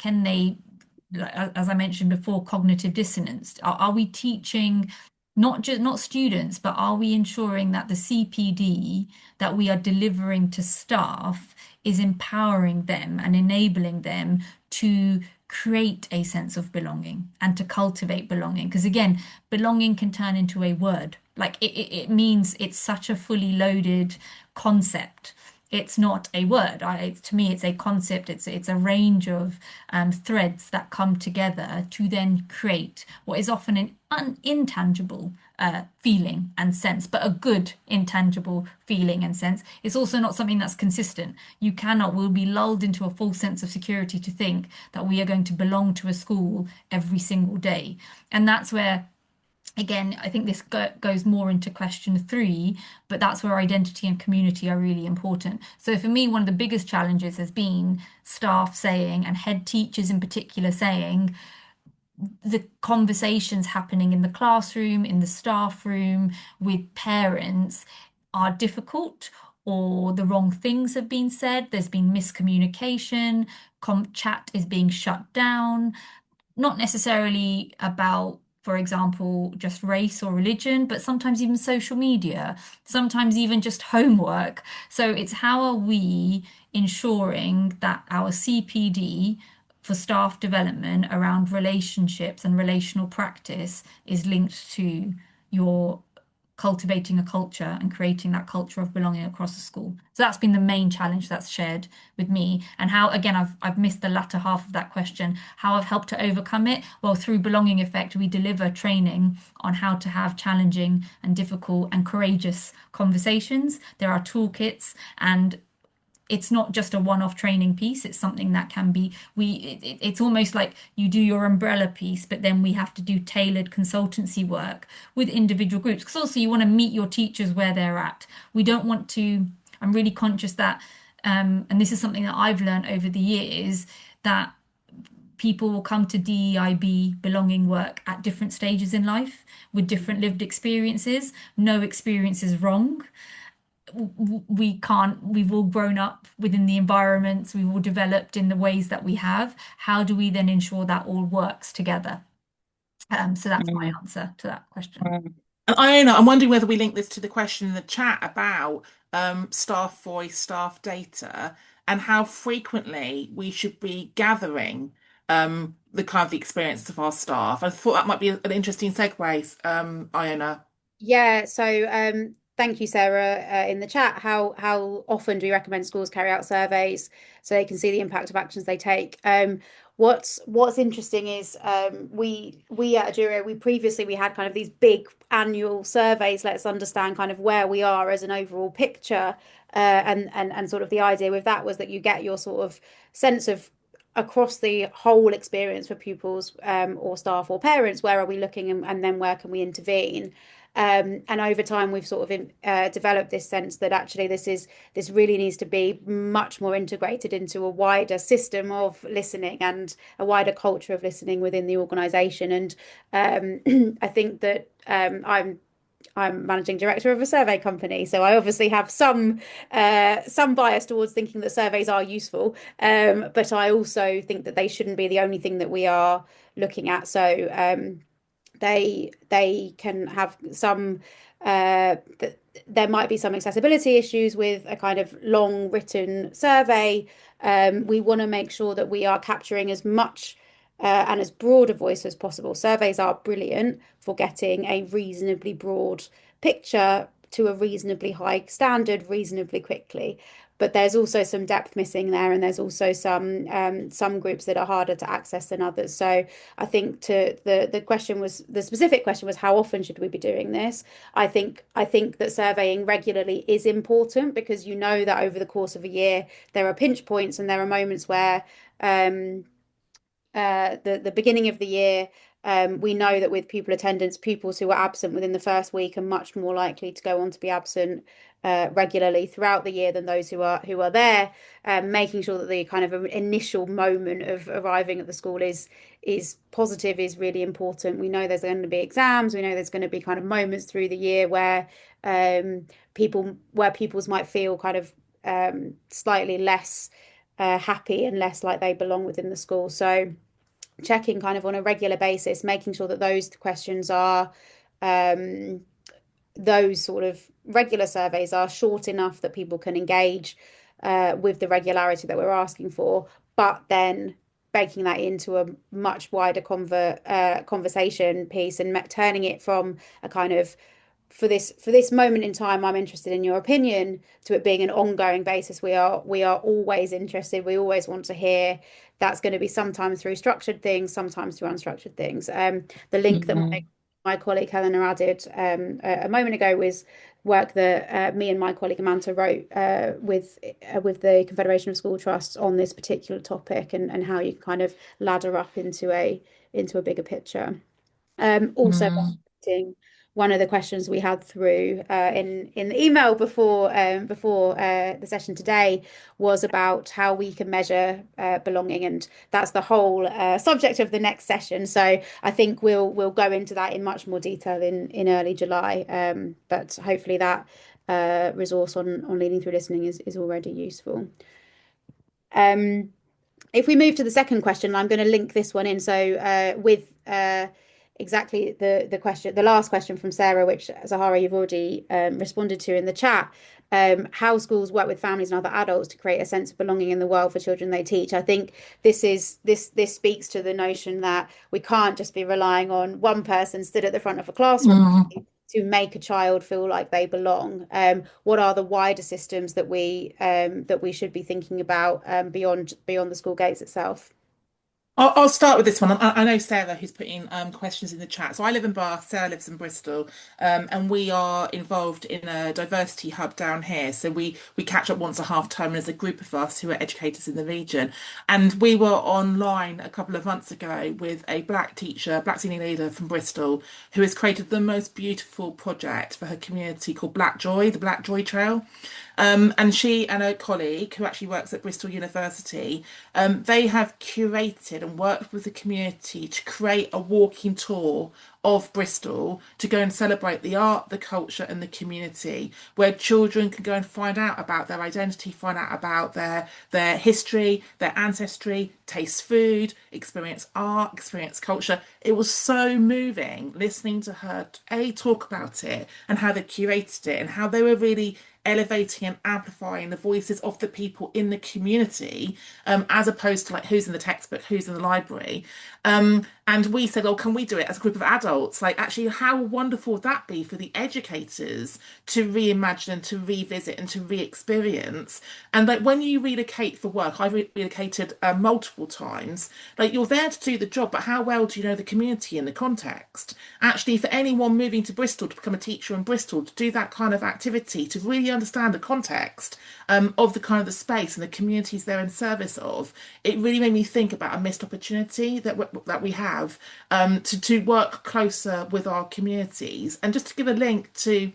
as I mentioned before, cognitive dissonance? Are we teaching not students, but are we ensuring that the CPD that we are delivering to staff is empowering them and enabling them to create a sense of belonging and to cultivate belonging? Because again, belonging can turn into a word. Like it means it's such a fully loaded concept. It's not a word. To me, it's a concept. It's a range of threads that come together to then create what is often an intangible feeling and sense, but a good intangible feeling and sense. It's also not something that's consistent. We'll be lulled into a false sense of security to think that we are going to belong to a school every single day. And that's where again, I think this goes more into question three, but that's where identity and community are really important. So for me, one of the biggest challenges has been staff saying, and head teachers in particular saying, the conversations happening in the classroom, in the staff room, with parents are difficult, or the wrong things have been said. There's been miscommunication, chat is being shut down, not necessarily about, for example, just race or religion, but sometimes even social media, sometimes even just homework. So it's how are we ensuring that our CPD for staff development around relationships and relational practice is linked to your cultivating a culture and creating that culture of belonging across the school. So that's been the main challenge that's shared with me. And how, again, I've missed the latter half of that question, how I've helped to overcome it. Well, through Belonging Effect, we deliver training on how to have challenging and difficult and courageous conversations. There are toolkits, and it's not just a one-off training piece. It's something that can be it's almost like you do your umbrella piece, but then we have to do tailored consultancy work with individual groups, because also you want to meet your teachers where they're at. We don't want to I'm really conscious that and this is something that I've learned over the years, that people will come to DEIB belonging work at different stages in life with different lived experiences. No experience is wrong. We've all grown up within the environments, we've all developed in the ways that we have. How do we then ensure that all works together? So that's my Mm. answer to that question. Mm. And Iona, I'm wondering whether we link this to the question in the chat about staff voice, staff data, and how frequently we should be gathering the kind of the experience of our staff. I thought that might be an interesting segue, Iona. Yeah, so thank you, Sarah, in the chat. How often do we recommend schools carry out surveys so they can see the impact of actions they take? What's interesting is we at Aduro, we had kind of these big annual surveys. Let's understand kind of where we are as an overall picture, and sort of the idea with that was that you get your sort of sense of across the whole experience for pupils, or staff or parents, where are we looking, and then where can we intervene? And over time, we've sort of developed this sense that actually this really needs to be much more integrated into a wider system of listening and a wider culture of listening within the organisation. And I think that I'm managing director of a survey company, so I obviously have some bias towards thinking that surveys are useful, but I also think that they shouldn't be the only thing that we are looking at. So they can have some there might be some accessibility issues with a kind of long written survey. We want to make sure that we are capturing as much and as broad a voice as possible. Surveys are brilliant for getting a reasonably broad picture to a reasonably high standard reasonably quickly. But there's also some depth missing there, and there's also some groups that are harder to access than others. So I think to the specific question was how often should we be doing this? I think that surveying regularly is important because you know that over the course of a year there are pinch points and there are moments where um, the beginning of the year, we know that with pupil attendance, pupils who are absent within the first week are much more likely to go on to be absent regularly throughout the year than those who are there. Making sure that the kind of initial moment of arriving at the school is positive is really important. We know there's going to be exams. We know there's going to be kind of moments through the year where pupils might feel kind of slightly less happy and less like they belong within the school. So checking kind of on a regular basis, making sure that those questions are um, those sort of regular surveys are short enough that people can engage with the regularity that we're asking for, but then baking that into a much wider conversation piece and turning it from a kind of for this moment in time, I'm interested in your opinion, to it being an ongoing basis. We are always interested. We always want to hear. That's going to be sometimes through structured things, sometimes through unstructured things. The link that Mhm. my colleague Helena added a moment ago was work that me and my colleague Amanda wrote with the Confederation of School Trusts on this particular topic and how you kind of ladder up into a bigger picture. Also, Mm. one of the questions we had through in the email before the session today was about how we can measure belonging, and that's the whole subject of the next session. So I think we'll go into that in much more detail in early July. But hopefully that resource on leading through listening is already useful. Um, if we move to the second question, I'm going to link this one in. So with exactly the question, the last question from Sarah, which Zahara you've already responded to in the chat, how schools work with families and other adults to create a sense of belonging in the world for children they teach. I think this speaks to the notion that we can't just be relying on one person stood at the front of a classroom Mm. to make a child feel like they belong. What are the wider systems that we should be thinking about beyond the school gates itself? I'll start with this one. I know Sarah who's putting questions in the chat. So I live in Bath, Sarah lives in Bristol, and we are involved in a diversity hub down here. So we catch up once a half term, and there's a group of us who are educators in the region. And we were online a couple of months ago with a black teacher, black senior leader from Bristol, who has created the most beautiful project for her community called Black Joy, the Black Joy Trail. And she and a colleague who actually works at Bristol University, they have curated and worked with the community to create a walking tour of Bristol to go and celebrate the art, the culture, and the community, where children can go and find out about their identity, find out about their history, their ancestry, taste food, experience art, experience culture. It was so moving listening to her talk about it and how they curated it and how they were really elevating and amplifying the voices of the people in the community, as opposed to like who's in the textbook, who's in the library. And we said, oh, can we do it as a group of adults? Like, actually, how wonderful would that be for the educators to reimagine and to revisit and to re-experience? And like when you relocate for work, I've relocated multiple times. Like you're there to do the job, but how well do you know the community and the context? Actually, for anyone moving to Bristol to become a teacher in Bristol, to do that kind of activity, to really understand the context of the kind of the space and the communities they're in service of, it really made me think about a missed opportunity that we have have to work closer with our communities. And just to give a link to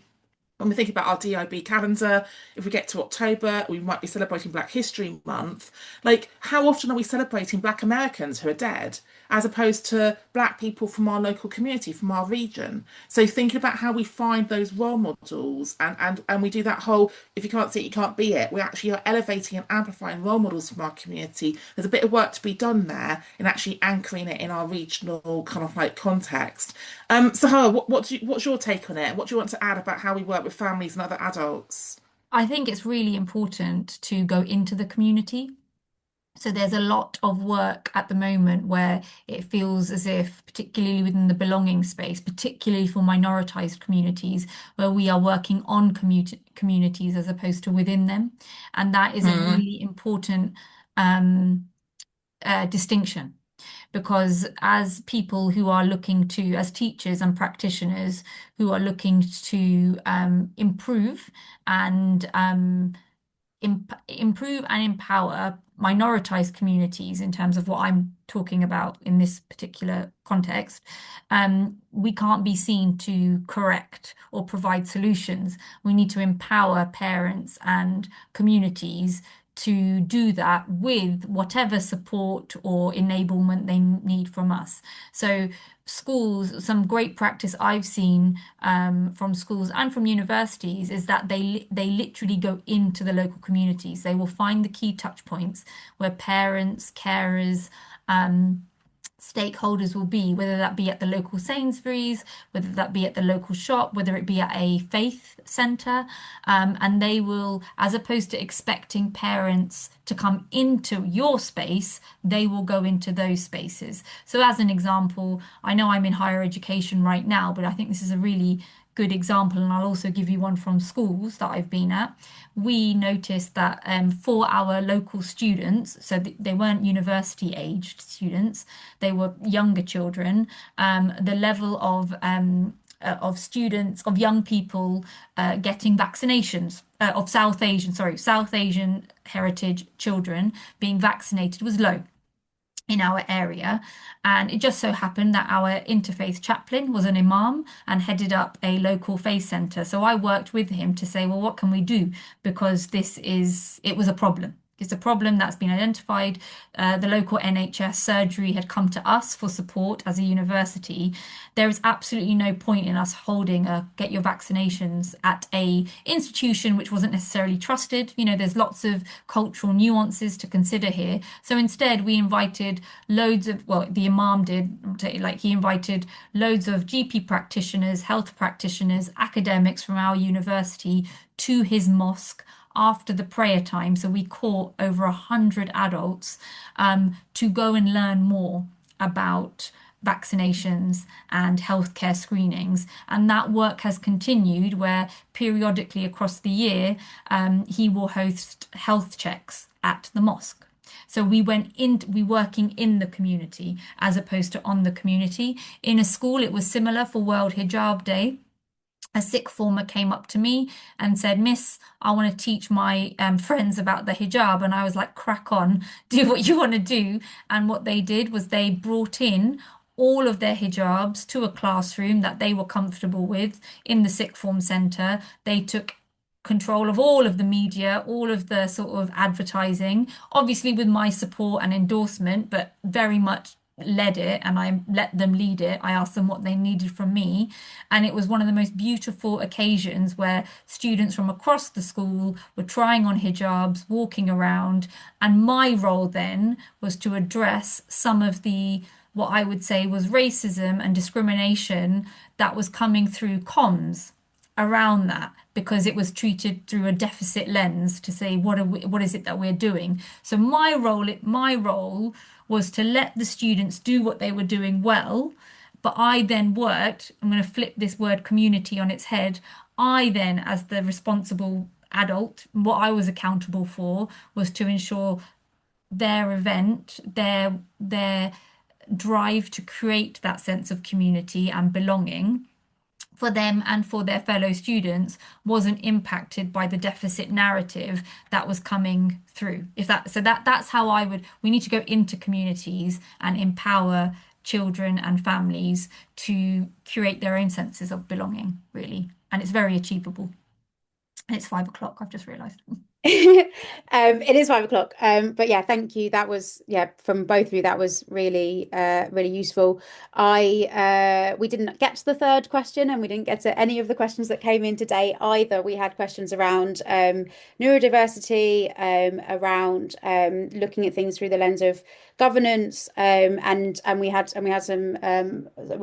when we think about our DIB calendar, if we get to October, we might be celebrating Black History Month. Like, how often are we celebrating Black Americans who are dead, as opposed to Black people from our local community, from our region? So thinking about how we find those role models, and we do that whole if you can't see it, you can't be it. We actually are elevating and amplifying role models from our community. There's a bit of work to be done there in actually anchoring it in our regional kind of like context. Sahar, what's your take on it? What do you want to add about how we work with families and other adults? I think it's really important to go into the community. So there's a lot of work at the moment where it feels as if, particularly within the belonging space, particularly for minoritized communities, where we are working on communities as opposed to within them. And that is a Mm, really important um, distinction. Because as people who are looking to, as teachers and practitioners who are looking to improve and improve and empower minoritized communities in terms of what I'm talking about in this particular context, we can't be seen to correct or provide solutions. We need to empower parents and communities to do that with whatever support or enablement they need from us. So schools, some great practice I've seen from schools and from universities is that they literally go into the local communities. They will find the key touch points where parents, carers, stakeholders will be, whether that be at the local Sainsbury's, whether that be at the local shop, whether it be at a faith centre, and they will, as opposed to expecting parents to come into your space, they will go into those spaces. So, as an example, I know I'm in higher education right now, but I think this is a really good example, and I'll also give you one from schools that I've been at. We noticed that for our local students, so they weren't university aged students, they were younger children, the level of students, of young people getting vaccinations, of South Asian heritage children being vaccinated was low in our area. And it just so happened that our interfaith chaplain was an imam and headed up a local faith centre. So I worked with him to say, well, what can we do? Because it was a problem. It's a problem that's been identified. The local NHS surgery had come to us for support as a university. There is absolutely no point in us holding a get your vaccinations at a institution which wasn't necessarily trusted. You know, there's lots of cultural nuances to consider here. So instead, we invited well, the Imam did, like he invited loads of GP practitioners, health practitioners, academics from our university to his mosque after the prayer time. So we caught over 100 adults to go and learn more about vaccinations and healthcare screenings. And that work has continued where periodically across the year, he will host health checks at the mosque. So we working in the community as opposed to on the community. In a school, it was similar for World Hijab Day. A sixth former came up to me and said, Miss, I want to teach my friends about the hijab. And I was like, crack on, do what you want to do. And what they did was they brought in all of their hijabs to a classroom that they were comfortable with in the sixth form centre. They took control of all of the media, all of the sort of advertising, obviously with my support and endorsement, but very much led it and I let them lead it. I asked them what they needed from me. And it was one of the most beautiful occasions where students from across the school were trying on hijabs, walking around. And my role then was to address some of the what I would say was racism and discrimination that was coming through comms around that because it was treated through a deficit lens to say what is it that we're doing. So my role was to let the students do what they were doing well, but I then worked, I'm going to flip this word community on its head. I then, as the responsible adult, what I was accountable for was to ensure their event, their drive to create that sense of community and belonging for them and for their fellow students wasn't impacted by the deficit narrative that was coming through. If that so that that's how I would we need to go into communities and empower children and families to curate their own senses of belonging, really. And it's very achievable. It's 5 o'clock, I've just realised. It is 5 o'clock. But yeah, thank you. That was, yeah, from both of you, that was really really useful. We didn't get to the third question, and we didn't get to any of the questions that came in today either. We had questions around neurodiversity, around looking at things through the lens of governance, and we had some we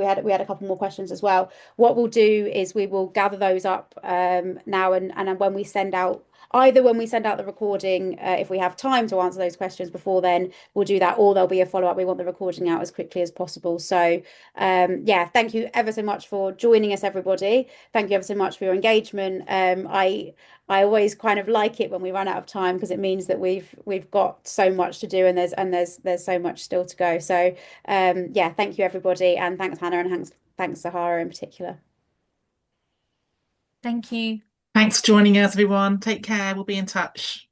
had a couple more questions as well. What we'll do is we will gather those up now, and when we send out, either when we send out the recording, if we have time to answer those questions before then, we'll do that, or there'll be a follow-up. We want the recording out as quickly as possible. So, yeah, thank you ever so much for joining us, everybody. Thank you ever so much for your engagement. I always kind of like it when we run out of time, because it means that we've got so much to do, and there's so much still to go. So, yeah, thank you, everybody, and thanks, Hannah, and thanks Zahara in particular. Thank you. Thanks for joining us, everyone. Take care. We'll be in touch.